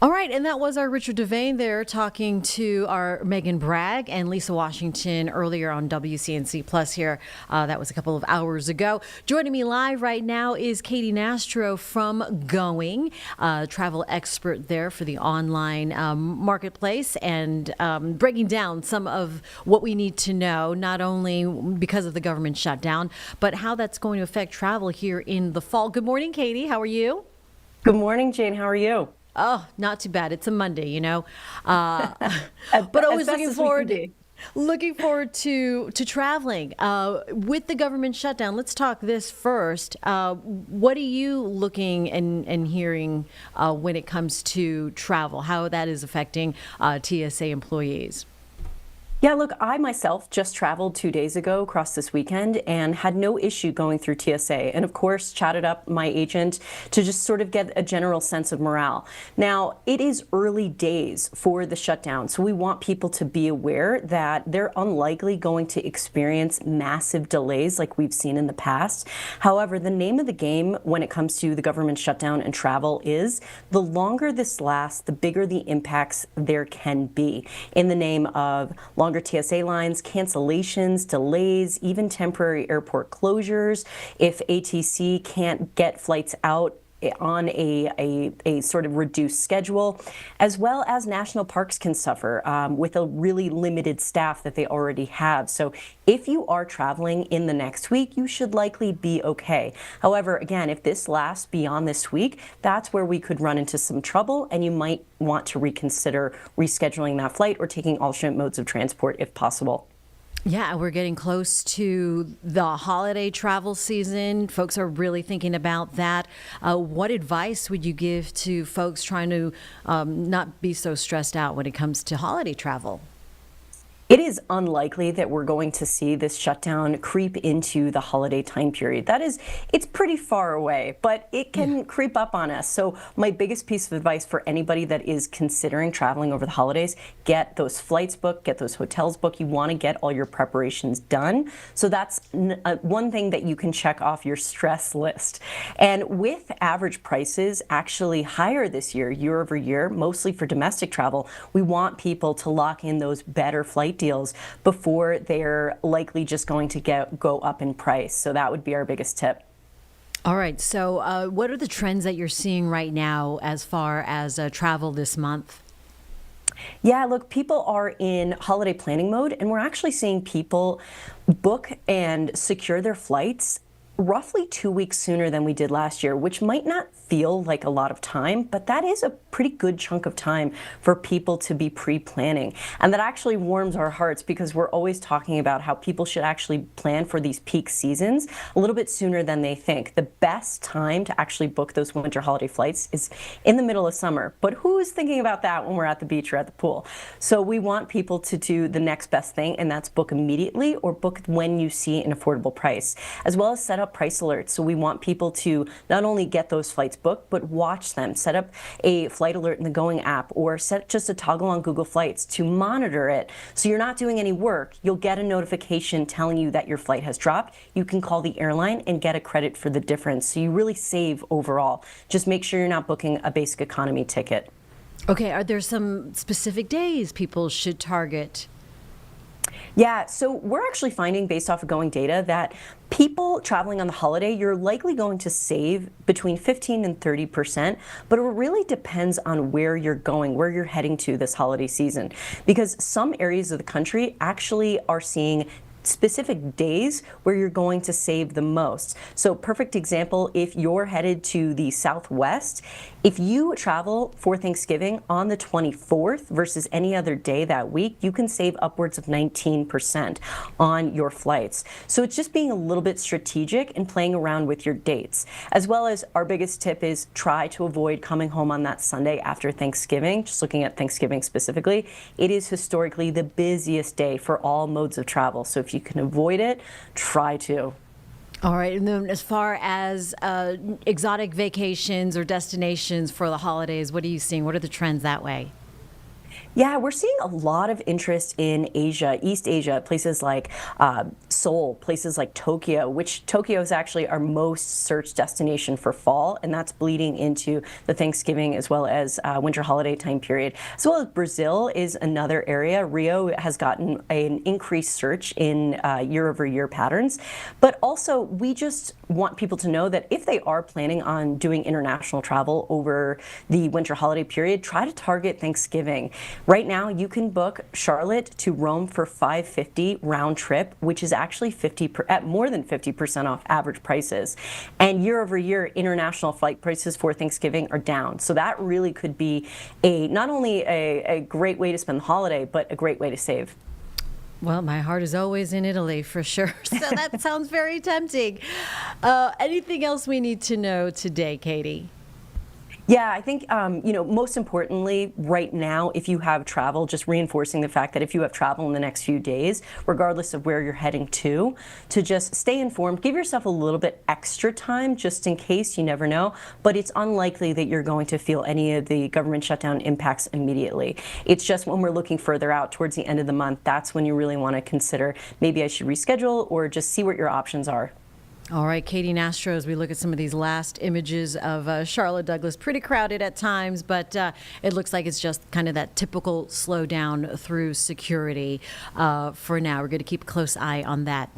All right, and that was our Richard Devane there talking to our Megan Bragg and Lisa Washington earlier on WCNC Plus here. That was a couple of hours ago. Joining me live right now is Katie Nastro from Going, travel expert there for the online marketplace, and breaking down some of what we need to know, not only because of the government shutdown, but how that's going to affect travel here in the fall. Good morning, Katie. How are you? Good morning, Jane. How are you? Oh, not too bad. It's a Monday. But always looking forward to traveling. With the government shutdown, let's talk this first. What are you looking and hearing when it comes to travel? How that is affecting TSA employees? Yeah, look, I myself just traveled 2 days ago across this weekend and had no issue going through TSA. And of course, chatted up my agent to just sort of get a general sense of morale. Now, it is early days for the shutdown, so we want people to be aware that they're unlikely going to experience massive delays like we've seen in the past. However, the name of the game when it comes to the government shutdown and travel is the longer this lasts, the bigger the impacts there can be in the name of longer TSA lines, cancellations, delays, even temporary airport closures. If ATC can't get flights out on a sort of reduced schedule, as well as national parks can suffer with a really limited staff that they already have. So if you are traveling in the next week, you should likely be okay. However, again, if this lasts beyond this week, that's where we could run into some trouble, and you might want to reconsider rescheduling that flight or taking alternate modes of transport if possible. Yeah, we're getting close to the holiday travel season. Folks are really thinking about that. What advice would you give to folks trying to not be so stressed out when it comes to holiday travel? It is unlikely that we're going to see this shutdown creep into the holiday time period. It's pretty far away, but it can creep up on us. So my biggest piece of advice for anybody that is considering traveling over the holidays, get those flights booked, get those hotels booked. You want to get all your preparations done. So that's one thing that you can check off your stress list. And with average prices actually higher this year over year, mostly for domestic travel, we want people to lock in those better flight deals before they're likely just going to go up in price. So that would be our biggest tip. All right. So what are the trends that you're seeing right now as far as travel this month? Yeah, look, people are in holiday planning mode, and we're actually seeing people book and secure their flights roughly 2 weeks sooner than we did last year, which might not feel like a lot of time, but that is a pretty good chunk of time for people to be pre-planning. And that actually warms our hearts because we're always talking about how people should actually plan for these peak seasons a little bit sooner than they think. The best time to actually book those winter holiday flights is in the middle of summer, but who's thinking about that when we're at the beach or at the pool? So we want people to do the next best thing, and that's book immediately or book when you see an affordable price, as well as set up price alerts. So we want people to not only get those flights booked, but watch them. Set up a flight alert in the Going app, or set just a toggle on Google Flights to monitor it. So you're not doing any work. You'll get a notification telling you that your flight has dropped. You can call the airline and get a credit for the difference. So you really save overall. Just make sure you're not booking a basic economy ticket. Okay. Are there some specific days people should target? Yeah, so we're actually finding, based off of Going data, that people traveling on the holiday, you're likely going to save between 15 and 30%, but it really depends on where you're going, where you're heading to this holiday season, because some areas of the country actually are seeing specific days where you're going to save the most. So perfect example, if you're headed to the Southwest, if you travel for Thanksgiving on the 24th versus any other day that week, you can save upwards of 19% on your flights. So it's just being a little bit strategic and playing around with your dates. As well as our biggest tip is try to avoid coming home on that Sunday after Thanksgiving. Just looking at Thanksgiving specifically, it is historically the busiest day for all modes of travel. So if you can avoid it, try to. All right. And then as far as exotic vacations or destinations for the holidays, what are you seeing? What are the trends that way? Yeah, we're seeing a lot of interest in Asia, East Asia, places like Seoul, places like Tokyo, which Tokyo is actually our most searched destination for fall, and that's bleeding into the Thanksgiving as well as winter holiday time period. As well as Brazil is another area. Rio has gotten an increased search in year-over-year patterns, but also we just want people to know that if they are planning on doing international travel over the winter holiday period, try to target Thanksgiving. Right now, you can book Charlotte to Rome for $550 round trip, which is actually at more than 50% off average prices. And year over year, international flight prices for Thanksgiving are down. So that really could be not only a great way to spend the holiday, but a great way to save. Well, my heart is always in Italy for sure. So that sounds very tempting. Anything else we need to know today, Katie? Yeah, I think, most importantly, right now, if you have travel, just reinforcing the fact that if you have travel in the next few days, regardless of where you're heading to just stay informed, give yourself a little bit extra time just in case, you never know, but it's unlikely that you're going to feel any of the government shutdown impacts immediately. It's just when we're looking further out towards the end of the month, that's when you really want to consider maybe I should reschedule or just see what your options are. All right, Katie Nastro, as we look at some of these last images of Charlotte Douglas, pretty crowded at times, but it looks like it's just kind of that typical slowdown through security for now. We're going to keep a close eye on that.